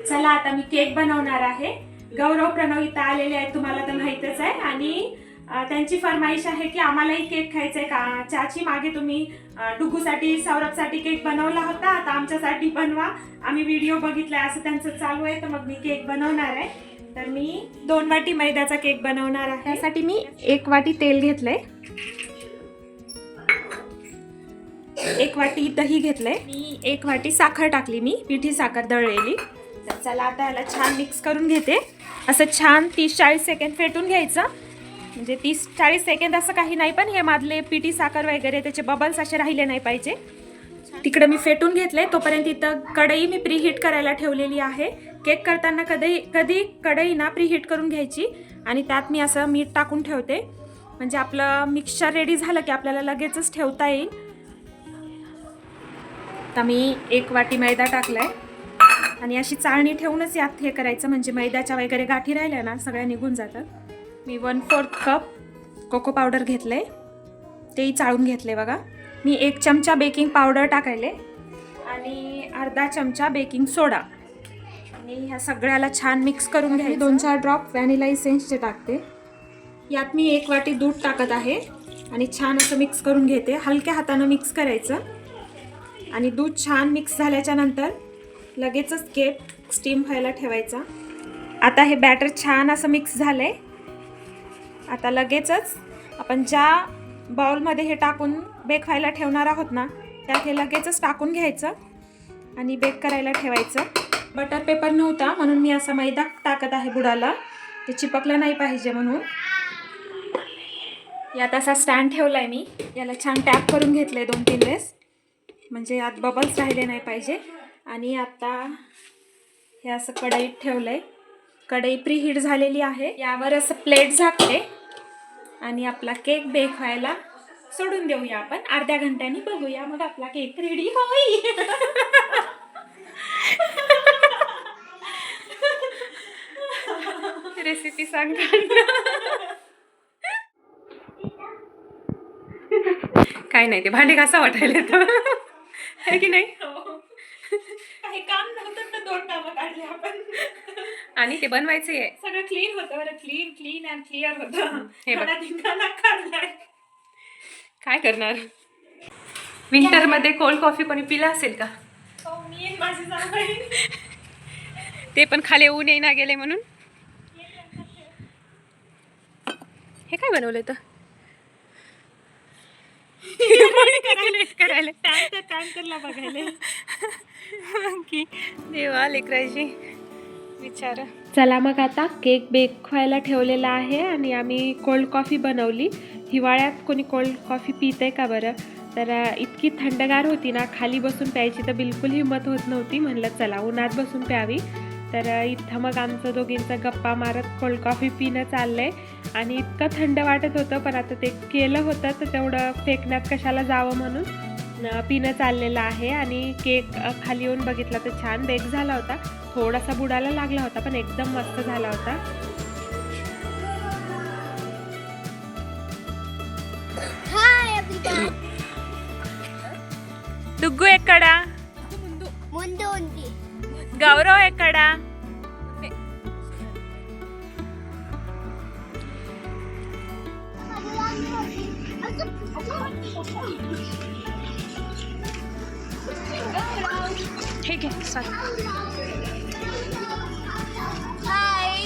चला आता मी केक बनवणार आहे। गौरव प्रणव इथं आलेले आहेत, तुम्हाला तर माहितच आहे। आणि त्यांची फरमाईश आहे की आम्हालाही केक खायचा आहे का चाची, मागे तुम्ही डुगूसाठी सौरभसाठी केक बनवला होता, आता आमच्यासाठी बनवा, आम्ही व्हिडिओ बघितलाय असं त्यांचं चालू आहे। तर मग मी केक बनवणार आहे। तर मी 2 वाटी मैद्याचा केक बनवणार आहे। त्यासाठी मी 1 वाटी तेल घेतलंय, 1 वाटी दही घेतलंय, मी 1 वाटी साखर टाकली, मी पिठी साखर दळलेली। तर चला आता याला छान मिक्स करून घेते। असं छान 30-40 सेकंद फेटून घ्यायचं, म्हणजे 30-40 सेकंद असं काही नाही, पण हे मधले पिठी साखर वगैरे त्याचे बबल्स असे राहिले नाही पाहिजे। तिकडे मी फेटून घेतले, तोपर्यंत इथं कढई मी प्रीहीट करायला ठेवलेली आहे। केक करताना कधी कढई ना प्रीहीट करून घ्यायची आणि त्यात मी असं मीठ टाकून ठेवते, म्हणजे आपलं मिक्सचर रेडी झालं की आपल्याला लगेचच ठेवता येईल। आता मी 1 वाटी मैदा टाकलाय आणि अशी चाळणी ठेवूनच यात हे करायचं, म्हणजे मैद्याच्या वगैरे गाठी राहिल्या ना सगळ्या निघून जातात। मी 1/4 कप कोको पावडर घेतले, तेही चाळून घेतले बघा। मी 1 चमचा बेकिंग पावडर टाकायले आणि अर्धा चमचा बेकिंग सोडा, आणि ह्या सगळ्याला छान मिक्स करून घ्यायचं। 2-4 ड्रॉप व्हॅनिला इसेन्सचे टाकते। यात मी 1 वाटी दूध टाकत आहे आणि छान असं मिक्स करून घेते, हलक्या हातानं मिक्स करायचं। आणि दूध छान मिक्स झाल्याच्या नंतर लगेचच केक स्टीम व्हायला ठेवायचा। आता हे बॅटर छान असं मिक्स झालंय, आता लगेचच आपण ज्या बाउलमध्ये हे टाकून बेक व्हायला ठेवणार आहोत ना, त्यात हे लगेचच टाकून घ्यायचं आणि बेक करायला ठेवायचं। बटर पेपर नव्हता म्हणून मी असा मैदा टाकत आहे बुडाला, ते चिपकलं नाही पाहिजे म्हणून। यात असा स्टँड ठेवलाय मी, याला छान टॅप करून घेतलंय 2-3 वेळेस, म्हणजे यात बबल्स राहिले नाही पाहिजे। आणि आता हे असं कढईत ठेवलंय, कढई प्रीहीट झालेली आहे, यावर असं प्लेट झाकते आणि आपला केक बेक व्हायला सोडून देऊया आपण। अर्ध्या घंट्यानी बघूया मग आपला केक रेडी होईल। रेसिपी सांगताना काय नाही, ते भांडे घासा वाटायला येतं है की नाही? काही काम नव्हतं तर 2 कामं काढली आपण, आणि ते बनवायचं आहे सगळं क्लीन होतं बरं, क्लीन अँड क्लिअर होतं। हे बघा धिंगाणा काढलाय, काय करणार? विंटर मध्ये कोल्ड कॉफी कोणी पिला असेल का? हो, मी आणि माझी जाऊबाई, ते पण खाली ऊन येईना गेले म्हणून। हे काय बनवलंय तर करायला टँकरला बघायला की देवा लेकरायची विचार। चला मग आता केक बेक व्हायला ठेवलेला आहे आणि आम्ही कोल्ड कॉफी बनवली। हिवाळ्यात कोणी कोल्ड कॉफी पिते का बरं? तर इतकी थंडगार होती ना, खाली बसून प्यायची तर बिलकुल हिंमत होत नव्हती, म्हणलं चला उन्हात बसून प्यावी। तर इथं मग आमचं दोघींचा गप्पा मारत कोल्ड कॉफी पिणं चाललंय आणि इतकं थंड वाटत होतं, पण आता ते केलं होतं तर तेवढं फेकण्यात कशाला जावं म्हणून पिणं चाललेलं आहे। आणि केक खाली येऊन बघितला तर छान बेक झाला होता, थोडासा बुडाला लागला होता पण एकदम मस्त झाला होता। డుగ్గు ఎక్కడా? ముందు ఉంది. గౌరవ్ ఎక్కడా? ठीक आहे चल। हाय.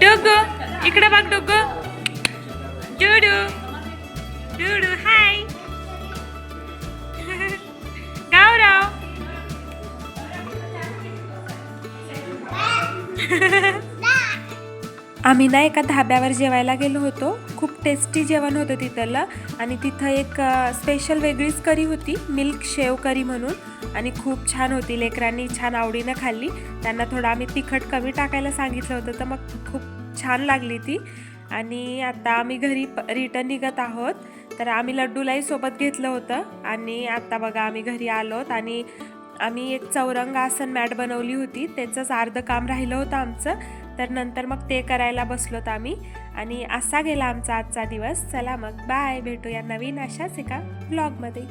डुग्गू इकडे बघ, डुग्गू डुडू डुडू हाय। गौरव आम्ही ना एका धाब्यावर जेवायला गेलो होतो, खूप टेस्टी जेवण होतं तिथलं। आणि तिथं एक स्पेशल वेगळीच करी होती, मिल्क शेव करी म्हणून, आणि खूप छान होती, लेकरांनी छान आवडीनं खाल्ली। त्यांना थोडं आम्ही तिखट कमी टाकायला सांगितलं होतं, तर मग खूप छान लागली ती। आणि आता आम्ही घरी रिटर्न निघत आहोत, तर आम्ही लड्डूलाही सोबत घेतलं होतं। आणि आता बघा आम्ही घरी आलोत आणि आम्ही एक चौरंग आसन मॅट बनवली होती, त्याचंच अर्धं काम राहिलं होतं आमचं, तर नंतर मग ते करायला बसलोत आम्ही आणि असा गेला आमचा आजचा दिवस. चला मग बाय, भेटूया नवीन अशाच एका व्लॉगमध्ये.